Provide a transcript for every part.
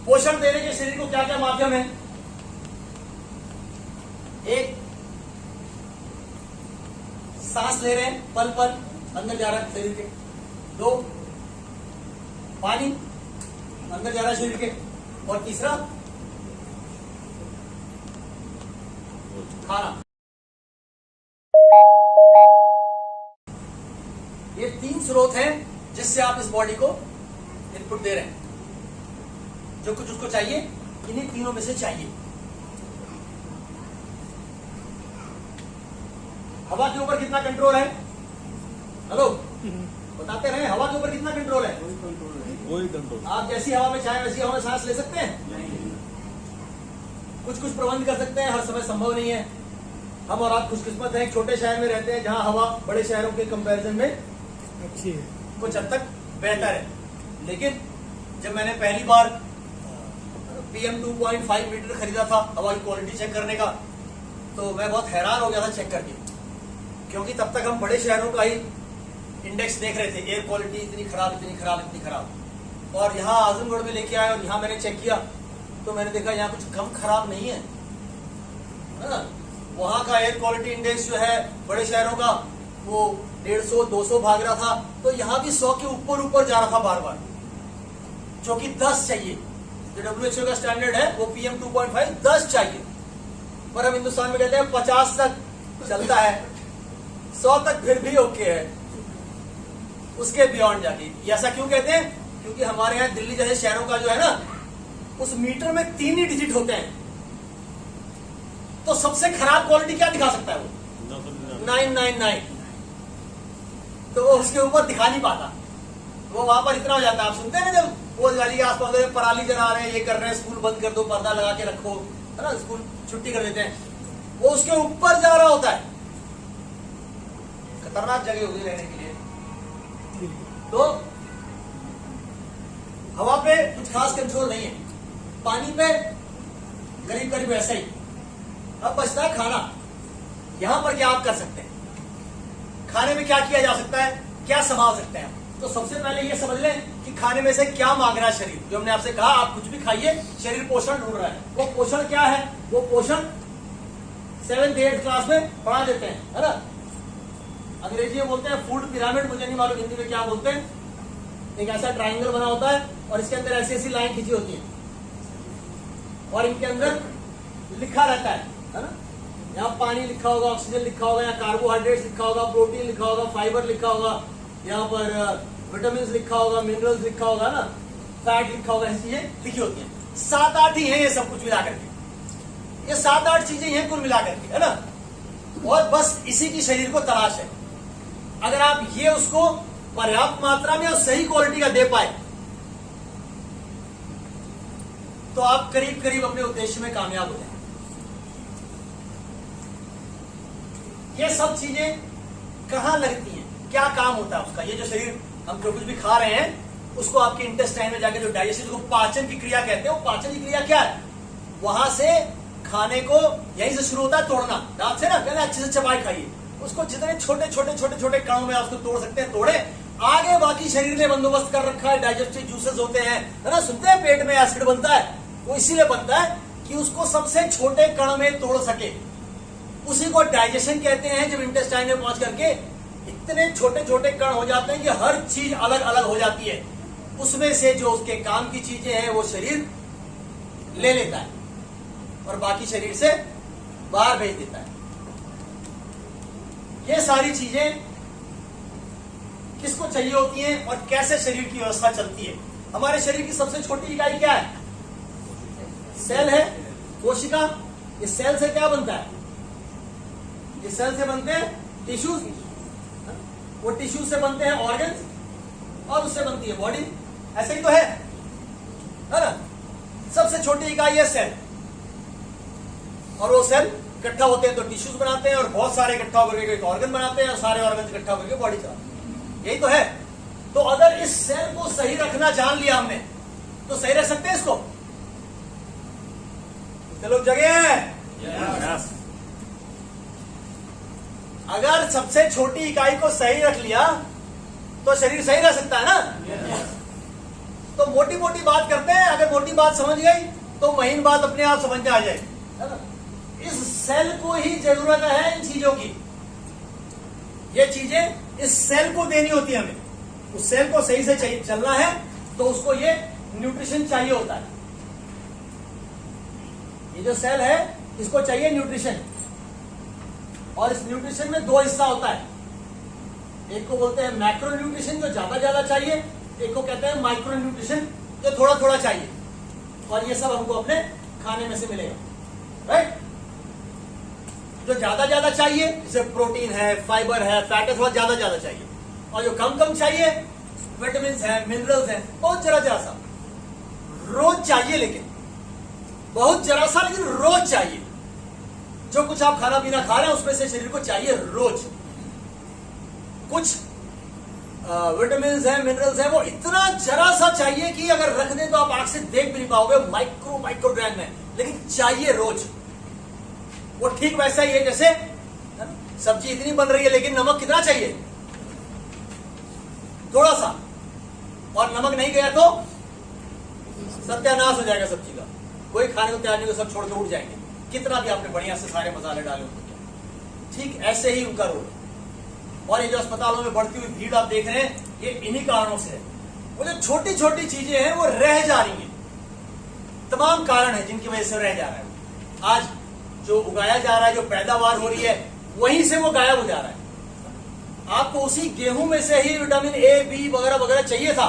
पोषण देने के शरीर को क्या क्या माध्यम है? एक, सांस ले रहे हैं, पल पल अंदर जा रहा है शरीर के। दो, पानी अंदर जा रहा है शरीर के। और तीसरा, खाना। ये तीन स्रोत हैं जिससे आप इस बॉडी को इनपुट दे रहे हैं। जो कुछ उसको चाहिए इन्हीं तीनों में से चाहिए। हवा के ऊपर कितना कंट्रोल है? हेलो, बताते रहे, हवा के ऊपर कितना कंट्रोल है? कोई कंट्रोल। आप जैसी हवा में चाहे वैसी हवा में सांस ले सकते हैं? कुछ कुछ प्रबंध कर सकते हैं, हर समय संभव नहीं है। हम और आप खुशकिस्मत हैं, छोटे शहर में रहते हैं जहां हवा बड़े शहरों के कंपैरिजन में अच्छी है, कुछ हद तक बेहतर है। लेकिन जब मैंने पहली बार PM 2.5 मीटर खरीदा था हवा की क्वालिटी चेक करने का, तो मैं बहुत हैरान हो गया था चेक करके, क्योंकि तब तक हम बड़े शहरों का ही इंडेक्स देख रहे थे, एयर क्वालिटी इतनी खराब इतनी खराब इतनी खराब। और यहाँ आजमगढ़ में लेके आए और यहाँ मैंने चेक किया तो मैंने देखा यहाँ कुछ कम खराब नहीं है ना। वहाँ का एयर क्वालिटी इंडेक्स जो है बड़े शहरों का वो 150-200 भाग रहा था, तो यहाँ भी 100 के ऊपर ऊपर जा रहा था बार बार, जो कि 10 चाहिए। जो WHO का स्टैंडर्ड है वो PM 2.5 10 चाहिए, पर हम हिंदुस्तान में कहते हैं 50 तक चलता है, 100 तक फिर भी ओके है, उसके बियॉन्ड जाके। ऐसा क्यों कहते हैं? क्योंकि हमारे यहाँ दिल्ली जैसे शहरों का जो है ना, उस मीटर में 3 ही डिजिट होते हैं, तो सबसे खराब क्वालिटी क्या दिखा सकता है वो? 999। तो वो उसके ऊपर दिखा नहीं पाता, वो वहां पर इतना हो जाता है। आप सुनते हैं ना, जब वो दिवाली के आसपास पराली जला रहे हैं, ये कर रहे हैं, स्कूल बंद कर दो, पर्दा लगा के रखो, है ना, स्कूल छुट्टी कर देते हैं, वो उसके ऊपर जा रहा होता है। खतरनाक जगह होगी रहने के लिए। तो हवा पे कुछ खास कंट्रोल नहीं है, पानी पे करीब करीब ऐसा ही। अब बचता है खाना। यहां पर क्या आप कर सकते हैं? खाने में क्या किया जा सकता है, क्या संभाल सकते हैं? तो सबसे पहले ये समझ लें कि खाने में से क्या मांग रहा है शरीर। जो हमने आपसे कहा, आप कुछ भी खाइए, शरीर पोषण ढूंढ रहा है। वो पोषण क्या है? वो पोषण 7th 8th क्लास में पढ़ा देते हैं, है ना। अंग्रेजी में बोलते हैं फूड पिरामिड, मुझे नहीं मालूम हिंदी में क्या बोलते हैं। एक ऐसा ट्राइंगल बना होता है और इसके अंदर ऐसी ऐसी लाइन खींची होती है और इनके अंदर लिखा रहता है ना। यहाँ पानी लिखा होगा, ऑक्सीजन लिखा होगा, यहाँ कार्बोहाइड्रेट्स लिखा होगा, प्रोटीन लिखा होगा, फाइबर लिखा होगा, यहाँ पर विटामिन लिखा होगा, मिनरल्स लिखा होगा ना, फैट लिखा होगा, ऐसी चीजें लिखी होती हैं। 7-8 ही है ये सब कुछ मिलाकर के, ये 7-8 चीजें हैं कुल मिलाकर के, है ना। और बस इसी की शरीर को तलाश है। अगर आप ये उसको पर्याप्त मात्रा में और सही क्वालिटी का दे पाए तो आप करीब करीब अपने उद्देश्य में कामयाब हो जाए। ये सब चीजें कहां लगती हैं, क्या काम होता है उसका? ये जो शरीर हम जो कुछ भी खा रहे हैं उसको आपके इंटेस्टाइन में जाके जो डाइजेशन को पाचन की क्रिया कहते हैं, वो पाचन की क्रिया क्या है? वहां से खाने को यहीं से शुरू होता है तोड़ना, दांत से ना, पहले अच्छे से चबाई खाइए उसको, जितने छोटे छोटे छोटे छोटे कणों में आप उसको तोड़ सकते हैं तोड़े। आगे बाकी शरीर ने बंदोबस्त कर रखा है, डाइजेस्टिव जूसेस होते हैं, है ना, सुनते हैं पेट में एसिड बनता है, वो इसीलिए बनता है कि उसको सबसे छोटे कण में तोड़ सके। उसी को डाइजेशन कहते हैं। जब इंटेस्टाइन में पहुंच करके इतने छोटे छोटे कण हो जाते हैं कि हर चीज अलग अलग हो जाती है, उसमें से जो उसके काम की चीजें हैं वो शरीर ले लेता है और बाकी शरीर से बाहर भेज देता है। ये सारी चीजें किसको चाहिए होती हैं और कैसे शरीर की व्यवस्था चलती है? हमारे शरीर की सबसे छोटी इकाई क्या है? सेल है, कोशिका। इस सेल से क्या बनता है? इस सेल से बनते हैं टिश्यूज, वो टिश्यू से बनते हैं ऑर्गन्स और उससे बनती है बॉडी। ऐसे ही तो है ना। सबसे छोटी इकाई है सेल, और वो सेल इकट्ठा होते हैं तो टिश्यूज बनाते हैं और बहुत सारे इकट्ठा होकर एक ऑर्गन बनाते हैं और सारे ऑर्गन इकट्ठा होकर बॉडी चलाते हैं। यही तो है। तो अगर इस सेल को सही रखना जान लिया हमने तो सही रख सकते हैं इसको। लोग जगे हैं। अगर सबसे छोटी इकाई को सही रख लिया तो शरीर सही रह सकता है ना। तो मोटी मोटी बात करते हैं, अगर मोटी बात समझ गई तो महीन बात अपने आप समझ में आ जाए, है ना। इस सेल को ही जरूरत है इन चीजों की, ये चीजें इस सेल को देनी होती है हमें। उस सेल को सही से चाहिए चलना है तो उसको ये न्यूट्रिशन चाहिए होता है। ये जो सेल है इसको चाहिए न्यूट्रिशन, और इस न्यूट्रिशन में दो हिस्सा होता है। एक को बोलते हैं मैक्रो न्यूट्रिशन जो ज्यादा चाहिए, एक को कहते हैं माइक्रो न्यूट्रिशन जो थोड़ा थोड़ा चाहिए, और ये सब हमको अपने खाने में से मिलेगा, राइट। जो ज्यादा चाहिए जैसे प्रोटीन है, फाइबर है, फैट है, थोड़ा ज्यादा चाहिए, और जो कम चाहिए विटामिन है, मिनरल्स है, बहुत जरा सा रोज चाहिए, लेकिन बहुत जरा सा, लेकिन रोज चाहिए। जो कुछ आप खाना पीना खा रहे हैं उसमें से शरीर को चाहिए रोज। कुछ विटामिन है, मिनरल्स है, वो इतना जरा सा चाहिए कि अगर रख दें तो आप आंख से देख भी नहीं पाओगे, माइक्रोग्राम में, लेकिन चाहिए रोज। वो ठीक वैसा ही है जैसे सब्जी इतनी बन रही है लेकिन नमक कितना चाहिए, थोड़ा सा, और नमक नहीं गया तो सत्यानाश हो जाएगा सब्जी का, कोई खाने को तैयार नहीं, सब छोड़ के उठ जाएंगे, कितना भी आपने बढ़िया से सारे मसाले डाले होंगे। ठीक ऐसे ही उनका रोल। और ये जो अस्पतालों में बढ़ती हुई भीड़ आप देख रहे हैं, ये इन्हीं कारणों से है। वो जो छोटी छोटी चीजें हैं वो रह जा रही हैं, तमाम कारण है जिनकी वजह से रह जा रहा है। आज जो उगाया जा रहा है, जो पैदावार हो रही है, वहीं से वो गायब हो जा रहा है। आपको उसी गेहूं में से ही विटामिन ए, बी वगैरह वगैरह चाहिए था,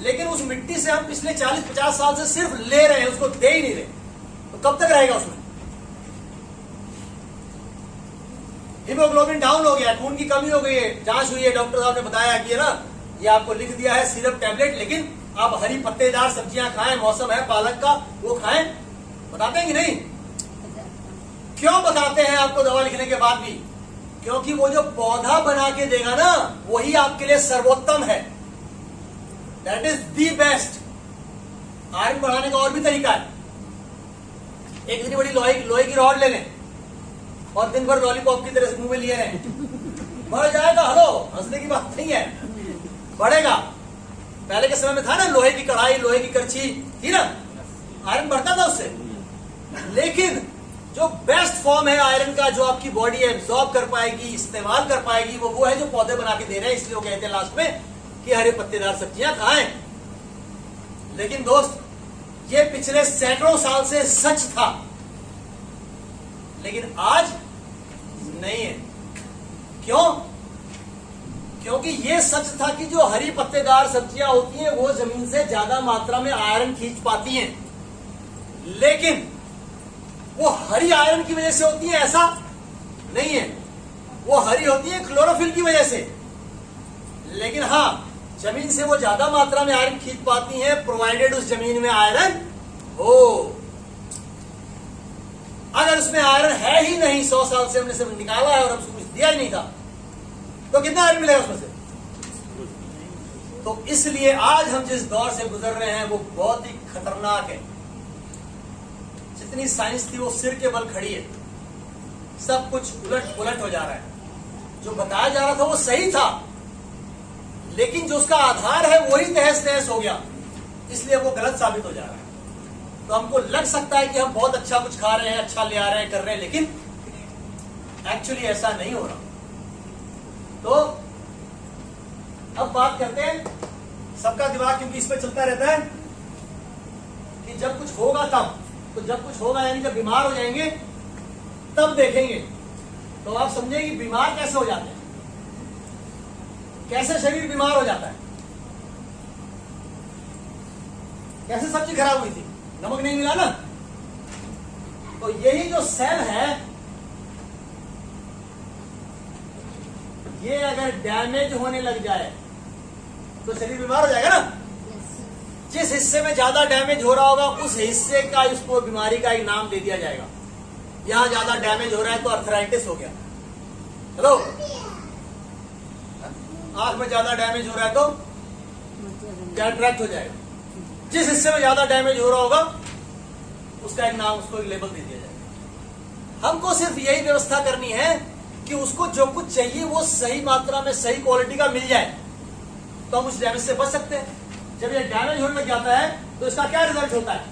लेकिन उस मिट्टी से हम पिछले 40-50 साल से सिर्फ ले रहे हैं, उसको दे ही नहीं रहे, तो कब तक रहेगा उसमें। हीमोग्लोबिन डाउन हो गया, खून की कमी हो गई है, जांच हुई है, डॉक्टर साहब ने बताया कि है ना, ये आपको लिख दिया है सिरप टैबलेट, लेकिन आप हरी पत्तेदार सब्जियां खाएं, मौसम है पालक का, वो खाएं। बताते हैं कि नहीं? क्यों बताते हैं आपको दवा लिखने के बाद भी? क्योंकि वो जो पौधा बना के देगा ना, वही आपके लिए सर्वोत्तम है, that is the best. Iron बढ़ाने का और भी तरीका है। एक इतनी बड़ी लोहे की रॉड ले लें और दिन भर लॉलीपॉप की तरह से मुंह में लिए रहें, बढ़ जाएगा। हेलो, हंसने की बात नहीं है, बढ़ेगा। पहले के समय में था ना, लोहे की कढ़ाई, लोहे की करछी थी ना, आयरन बढ़ता था उससे। लेकिन जो बेस्ट फॉर्म है आयरन का, जो आपकी बॉडी एब्जॉर्ब कर पाएगी, इस्तेमाल कर पाएगी, वो है जो पौधे बना के दे रहे हैं। इसलिए वो कहते हैं लास्ट में कि हरे पत्तेदार सब्जियां खाएं। लेकिन दोस्त, ये पिछले सैकड़ों साल से सच था, लेकिन आज नहीं है। क्यों? क्योंकि ये सच था कि जो हरी पत्तेदार सब्जियां होती हैं वो जमीन से ज्यादा मात्रा में आयरन खींच पाती हैं, लेकिन वो हरी आयरन की वजह से होती है ऐसा नहीं है। वो हरी होती है क्लोरोफिल की वजह से। लेकिन हाँ, जमीन से वो ज्यादा मात्रा में आयरन खींच पाती हैं, प्रोवाइडेड उस जमीन में आयरन हो। अगर उसमें आयरन है ही नहीं, 100 साल से हमने सब निकाला है और हमसे कुछ दिया ही नहीं था, तो कितना आयरन मिलेगा उसमें से? तो इसलिए आज हम जिस दौर से गुजर रहे हैं वो बहुत ही खतरनाक है। जितनी साइंस थी वो सिर के बल खड़ी है, सब कुछ उलट पुलट हो जा रहा है। जो बताया जा रहा था वो सही था, लेकिन जो उसका आधार है वही तहस नहस हो गया, इसलिए वो गलत साबित हो जा रहा है। तो हमको लग सकता है कि हम बहुत अच्छा कुछ खा रहे हैं, अच्छा ले आ रहे हैं, कर रहे हैं, लेकिन एक्चुअली ऐसा नहीं हो रहा। तो अब बात करते हैं, सबका दिमाग क्योंकि इस पे चलता रहता है कि जब कुछ होगा तब, तो जब कुछ होगा यानी जब बीमार हो जाएंगे तब देखेंगे। तो आप समझे कि बीमार कैसे हो जाते हैं, कैसे शरीर बीमार हो जाता है, कैसे सब्जी खराब हुई थी, नमक नहीं मिला ना। तो यही जो सेल है, ये अगर डैमेज होने लग जाए तो शरीर बीमार हो जाएगा ना। जिस हिस्से में ज्यादा डैमेज हो रहा होगा उस हिस्से का, उसको बीमारी का एक नाम दे दिया जाएगा। यहां ज्यादा डैमेज हो रहा है तो अर्थराइटिस हो गया। हेलो, आंख में ज्यादा डैमेज हो रहा है तो कैटरैक्ट हो जाएगा। जिस हिस्से में ज्यादा डैमेज हो रहा होगा उसका एक नाम, उसको एक लेबल दे दिया जाएगा। हमको सिर्फ यही व्यवस्था करनी है कि उसको जो कुछ चाहिए वो सही मात्रा में, सही क्वालिटी का मिल जाए, तो हम उस डैमेज से बच सकते हैं। जब ये डैमेज होने लग जाता है तो इसका क्या रिजल्ट होता है?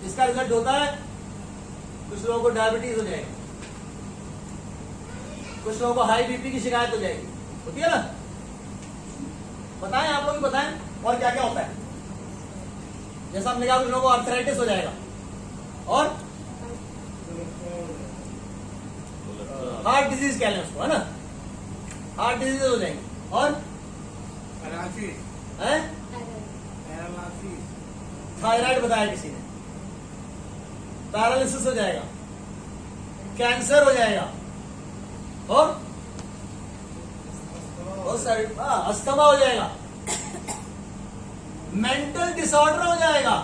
इसका रिजल्ट होता है कुछ लोगों को डायबिटीज हो जाएगी, कुछ लोगों को हाई बीपी की शिकायत हो जाएगी, होती है ना? बताएं, आप लोग भी बताएं और क्या क्या होता है। जैसा हमने कहा कुछ लोगों को आर्थराइटिस हो जाएगा और हार्ट डिजीज कह लें उसको, है ना? हार्ट डिजीज हो जाएंगे और थायराइड बताया किसी ने, पैरालिसिस हो जाएगा, कैंसर हो जाएगा और बहुत सारे अस्थमा हो जाएगा, मेंटल डिसऑर्डर हो जाएगा।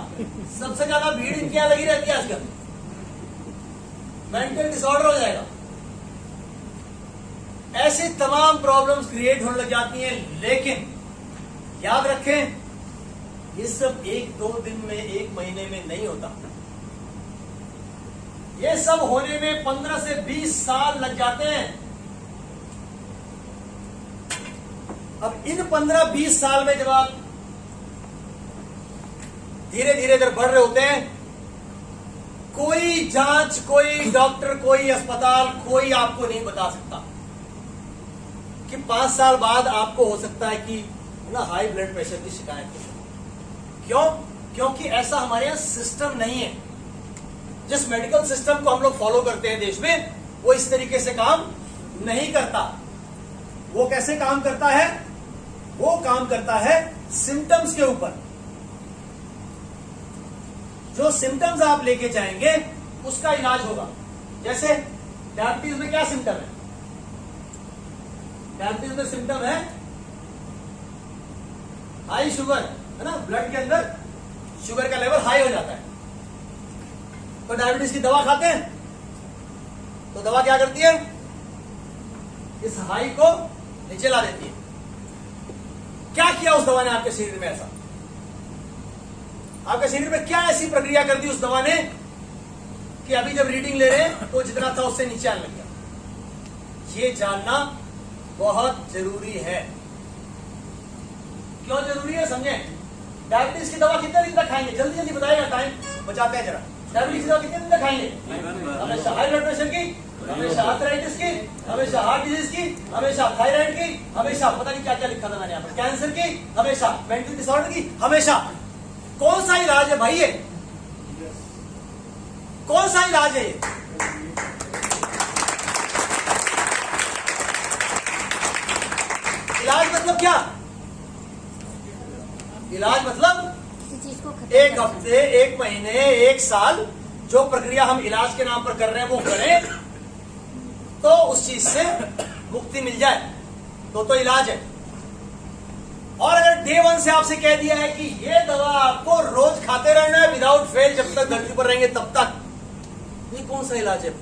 सबसे ज्यादा भीड़ इनकी यहाँ लगी रहती है आजकल, मेंटल डिसऑर्डर हो जाएगा। ऐसी तमाम प्रॉब्लम्स क्रिएट होने लग जाती हैं, लेकिन याद रखें ये सब 1-2 दिन में, 1 महीने में नहीं होता। ये सब होने में 15 से 20 साल लग जाते हैं। अब इन 15-20 साल में जब आप धीरे धीरे इधर बढ़ रहे होते हैं, कोई जांच, कोई डॉक्टर, कोई अस्पताल, कोई आपको नहीं बता सकता कि 5 साल बाद आपको हो सकता है कि ना हाई ब्लड प्रेशर की शिकायत हो। क्यों? क्योंकि ऐसा हमारे यहां सिस्टम नहीं है। जिस मेडिकल सिस्टम को हम लोग फॉलो करते हैं देश में, वो इस तरीके से काम नहीं करता। वो कैसे काम करता है? वो काम करता है सिम्टम्स के ऊपर। जो सिम्टम्स आप लेके जाएंगे उसका इलाज होगा। जैसे डायबिटीज में क्या सिम्टम है? डायबिटीज में सिम्टम है हाई शुगर, है ना? ब्लड के अंदर शुगर का लेवल हाई हो जाता है। तो डायबिटीज की दवा खाते हैं तो दवा क्या करती है? इस हाई को नीचे ला देती है। क्या किया उस दवा ने आपके शरीर में? ऐसा आपके शरीर में क्या ऐसी प्रक्रिया कर दी उस दवा ने कि अभी जब रीडिंग ले रहे हैं तो जितना था उससे नीचे आने लग गया? ये जानना बहुत जरूरी है। क्यों जरूरी है समझें। डायबिटीज की दवा कितने दिन तक खाएंगे? जल्दी जल्दी बताएगा, टाइम बचाते हैं जरा। डायबिटीज की दवा कितने दिन तक खाएंगे? हमेशा हाई ब्लड प्रेशर की, हमेशा आर्थराइटिस की, हमेशा हार्ट डिजीज की, हमेशा थायराइड की, हमेशा पता नहीं क्या क्या लिखा था मैंने यहाँ पर, कैंसर की, हमेशा मेंटल डिसऑर्डर की, हमेशा। कौन सा इलाज है भाई ये? कौन सा इलाज है ये? इलाज मतलब क्या? इलाज मतलब 1 हफ्ते, 1 महीने, 1 साल जो प्रक्रिया हम इलाज के नाम पर कर रहे हैं वो करें तो उस चीज से मुक्ति मिल जाए तो इलाज है। और अगर डे 1 से आपसे कह दिया है कि ये दवा आपको रोज खाते रहना है विदाउट फेल, जब तक धरती पर रहेंगे तब तक, ये कौन सा इलाज है?